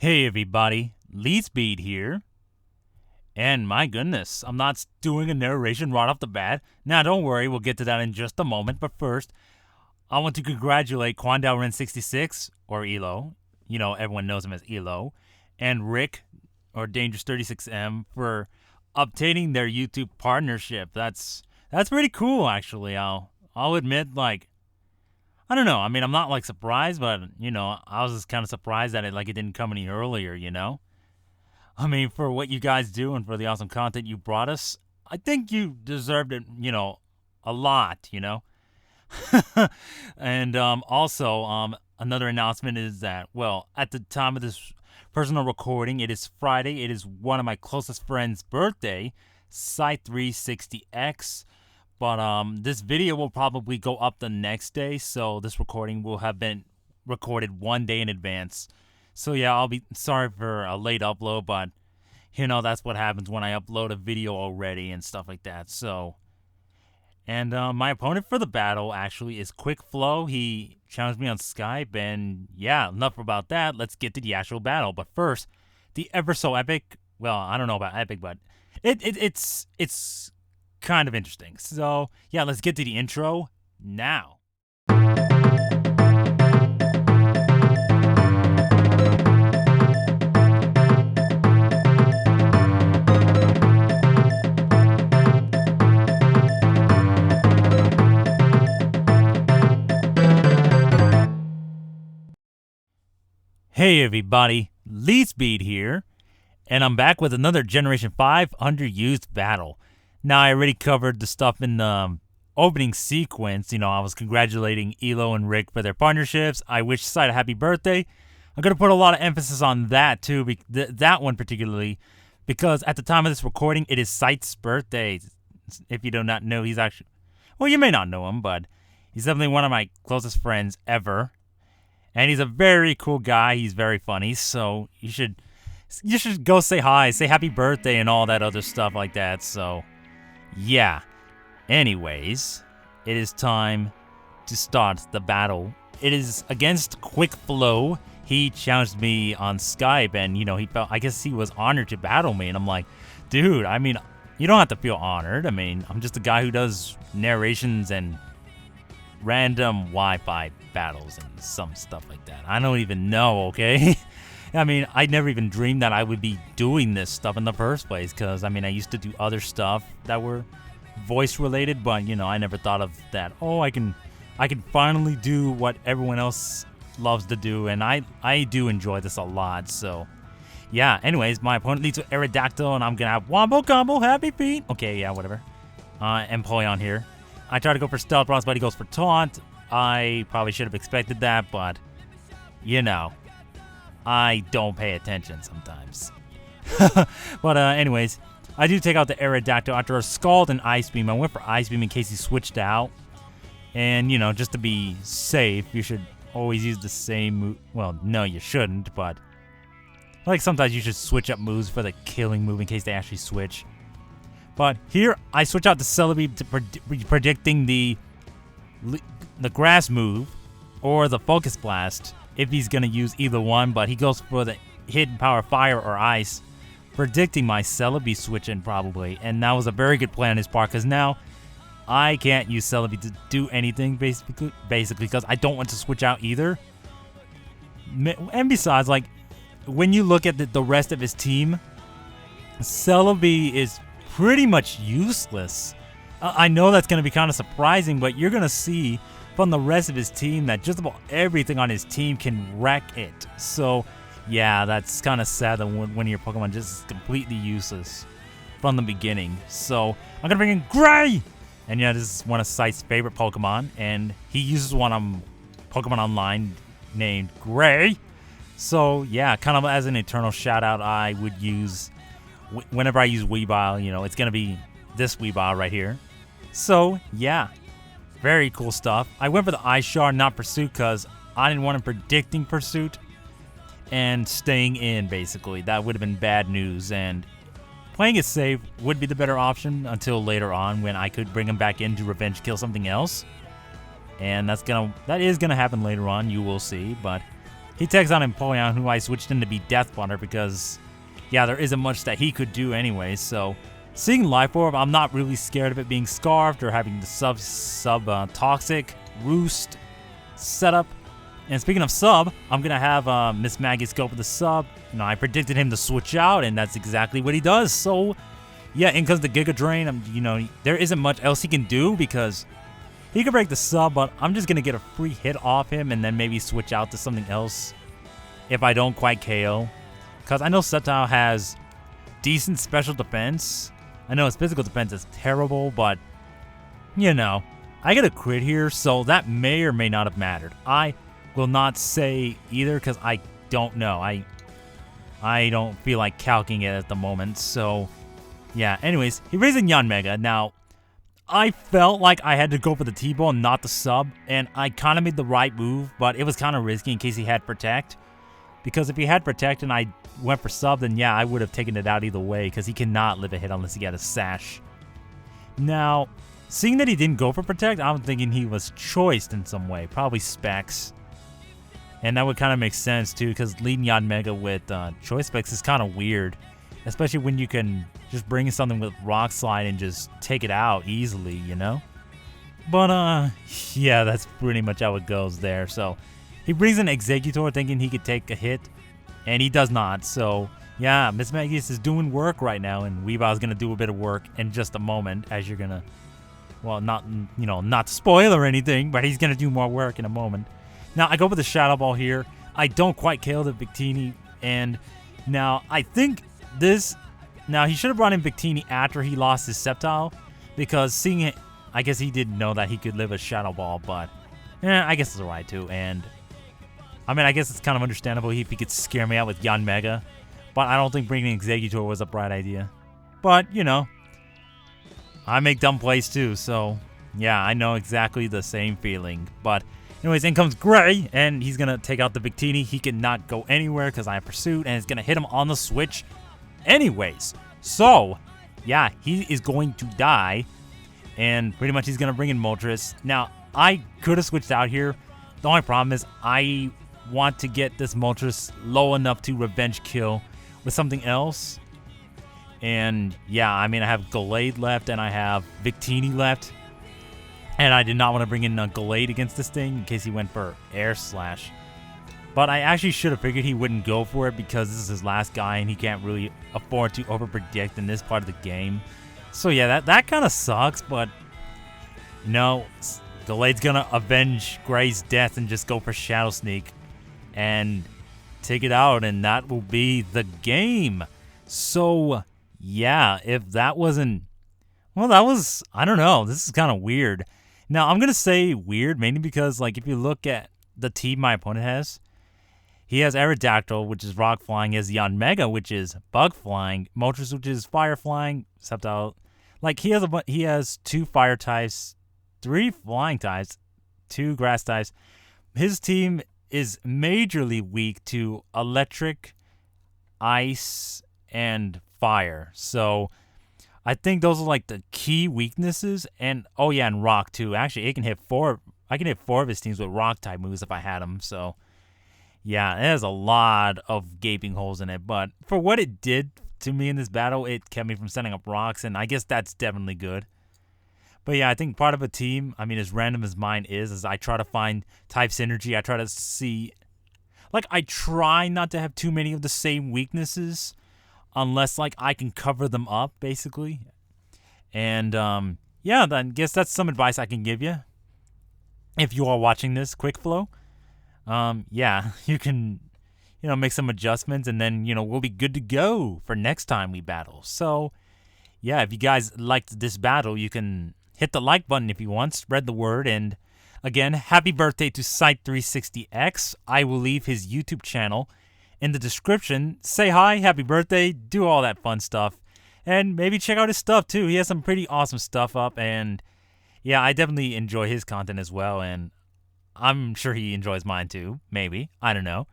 Hey everybody, Lee Speed here. And my goodness, I'm not doing a narration right off the bat. Now don't worry, we'll get to that in just a moment. But first, I want to congratulate QuandelRen66, or ELO. You know, everyone knows him as ELO. And Rick, or Dangerous36M, for obtaining their YouTube partnership. That's pretty cool, actually. I'll admit, like, I don't know. I mean, I'm not like surprised, but I was just kind of surprised that it didn't come any earlier. I mean, for what you guys do and for the awesome content you brought us, I think you deserved it. A lot. And also, another announcement is that, well, at the time of this personal recording, it is Friday. It is one of my closest friends' birthday, YuseiTheSynchroHero. But this video will probably go up the next day, so this recording will have been recorded 1 day in advance. So yeah, I'll be sorry for a late upload, but that's what happens when I upload a video already and stuff like that. So, and my opponent for the battle actually is Quikflow. He challenged me on Skype, and yeah, enough about that. Let's get to the actual battle. But first, the ever so epic. Well, I don't know about epic, but it's kind of interesting. So yeah, let's get to the intro now. Hey everybody, Lee Speed here, and I'm back with another Generation 5 underused battle. Now, I already covered the stuff in the opening sequence. I was congratulating Elo and Rick for their partnerships. I wish Sight a happy birthday. I'm going to put a lot of emphasis on that, too, that one particularly, because at the time of this recording, it is Sight's birthday. If you do not know, he's actually... Well, you may not know him, but he's definitely one of my closest friends ever. And he's a very cool guy. He's very funny, so you should go say hi, say happy birthday, and all that other stuff like that, so... Yeah. Anyways, it is time to start the battle. It is against Quikflow. He challenged me on Skype, and he felt, I guess he was honored to battle me. And I'm like, dude, I mean, you don't have to feel honored. I mean, I'm just a guy who does narrations and random Wi-Fi battles and some stuff like that. I don't even know, okay? I mean, I never even dreamed that I would be doing this stuff in the first place, because, I mean, I used to do other stuff that were voice-related, but, I never thought of that. Oh, I can finally do what everyone else loves to do, and I do enjoy this a lot, so... Yeah, anyways, my opponent leads with Aerodactyl, and I'm gonna have Wombo Combo, Happy Feet! Okay, yeah, whatever. Empoleon here. I try to go for Stealth Rocks, but he goes for Taunt. I probably should have expected that, but, I don't pay attention sometimes. But anyways, I do take out the Aerodactyl after a Scald and Ice Beam. I went for Ice Beam in case he switched out. And, just to be safe, you should always use the same move. Well, no, you shouldn't, but... sometimes you should switch up moves for the killing move in case they actually switch. But here, I switch out the Celebi to predicting the Grass move or the Focus Blast, if he's going to use either one, but he goes for the Hidden Power Fire or Ice, predicting my Celebi switch-in probably, and that was a very good play on his part, because now I can't use Celebi to do anything, basically, because I don't want to switch out either. And besides, when you look at the rest of his team, Celebi is pretty much useless. I know that's going to be kind of surprising, but you're going to see from the rest of his team that just about everything on his team can wreck it. So, yeah, that's kind of sad that when your Pokemon just is completely useless from the beginning. So, I'm going to bring in Gray! And yeah, this is one of Sight's favorite Pokemon, and he uses one on Pokemon Online named Gray. So, yeah, kind of as an eternal shout-out, I would use, whenever I use Weavile, it's going to be this Weavile right here. So, yeah. Very cool stuff. I went for the Ice Shard, not Pursuit, because I didn't want him predicting Pursuit and staying in, basically. That would have been bad news, and playing it safe would be the better option until later on when I could bring him back in to revenge kill something else. And that is gonna happen later on, you will see, but he takes on Empoleon, who I switched in to be Death Butter because, yeah, there isn't much that he could do anyway. So, seeing Life Orb, I'm not really scared of it being Scarfed or having the Toxic Roost setup. And speaking of sub, I'm going to have Miss Magus go for the sub. You know, I predicted him to switch out, and that's exactly what he does. So, yeah, in comes the Giga Drain. You know, there isn't much else he can do because he can break the sub, but I'm just going to get a free hit off him and then maybe switch out to something else if I don't quite KO. Because I know Sceptile has decent special defense. I know his physical defense is terrible, but, you know, I get a crit here, so that may or may not have mattered. I will not say either because I don't know. I don't feel like calcing it at the moment, so yeah. Anyways, he raises Yanmega. Now, I felt like I had to go for the T-Ball, not the sub, and I kind of made the right move, but it was kind of risky in case he had Protect. Because if he had Protect and I went for sub, then yeah, I would have taken it out either way, because he cannot live a hit unless he got a Sash. Now, seeing that he didn't go for Protect, I'm thinking he was choiced in some way, probably Specs. And that would kind of make sense too, because leading Yanmega with Choice Specs is kind of weird. Especially when you can just bring in something with Rock Slide and just take it out easily, you know? But, yeah, that's pretty much how it goes there. So, he brings in Executor thinking he could take a hit, and he does not. So, yeah, Miss Magus is doing work right now, and Weebow's going to do a bit of work in just a moment, as you're going to, well, not, you know, not to spoil or anything, but he's going to do more work in a moment. Now, I go with the Shadow Ball here. I don't quite kill the Victini, and now I think this... Now, he should have brought in Victini after he lost his Sceptile, because seeing it, I guess he didn't know that he could live a Shadow Ball, but I guess it's alright too, and I mean, I guess it's kind of understandable if he could scare me out with Yanmega, but I don't think bringing Executor was a bright idea. But, you know, I make dumb plays too, so yeah, I know exactly the same feeling, but anyways, in comes Gray, and he's going to take out the Victini. He cannot go anywhere because I have Pursuit, and it's going to hit him on the switch anyways. So, yeah, he is going to die, and pretty much he's going to bring in Moltres. Now, I could have switched out here. The only problem is I want to get this Moltres low enough to revenge kill with something else. And, yeah, I mean, I have Gallade left, and I have Victini left. And I did not want to bring in a Gallade against this thing in case he went for Air Slash. But I actually should have figured he wouldn't go for it because this is his last guy and he can't really afford to overpredict in this part of the game. So yeah, that kind of sucks, but you know, Gallade's gonna avenge Gray's death and just go for Shadow Sneak and take it out, and that will be the game. So yeah, if that wasn't... Well, that was... I don't know. This is kind of weird. Now, I'm going to say weird mainly because, like, if you look at the team my opponent has, he has Aerodactyl, which is Rock Flying. He has Yanmega, which is Bug Flying. Moltres, which is Fire Flying. Sceptile. Like, he has 2 Fire types, 3 Flying types, 2 Grass types. His team is majorly weak to Electric, Ice, and Fire. So I think those are like the key weaknesses. And oh yeah, and Rock too. Actually, it can hit 4. I can hit 4 of his teams with Rock type moves if I had them. So yeah, it has a lot of gaping holes in it. But for what it did to me in this battle, it kept me from setting up rocks, and I guess that's definitely good. But yeah, I think part of a team, I mean, as random as mine is I try to find type synergy. I try to see, like, I try not to have too many of the same weaknesses unless, like, I can cover them up, basically. And, yeah, I guess that's some advice I can give you. If you are watching this, Quikflow, yeah, you can, you know, make some adjustments, and then, you know, we'll be good to go for next time we battle. So, yeah, if you guys liked this battle, you can hit the like button if you want, spread the word, and again, happy birthday to Site360X. I will leave his YouTube channel in the description. Say hi, happy birthday, do all that fun stuff, and maybe check out his stuff too. He has some pretty awesome stuff up, and yeah, I definitely enjoy his content as well, and I'm sure he enjoys mine too. Maybe, I don't know.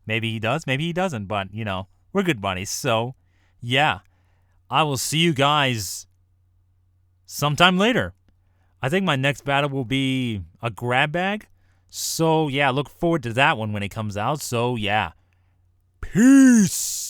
Maybe he does, maybe he doesn't, but you know, we're good buddies. So yeah, I will see you guys sometime later. I think my next battle will be a grab bag. So, yeah, look forward to that one when it comes out. So, yeah. Peace!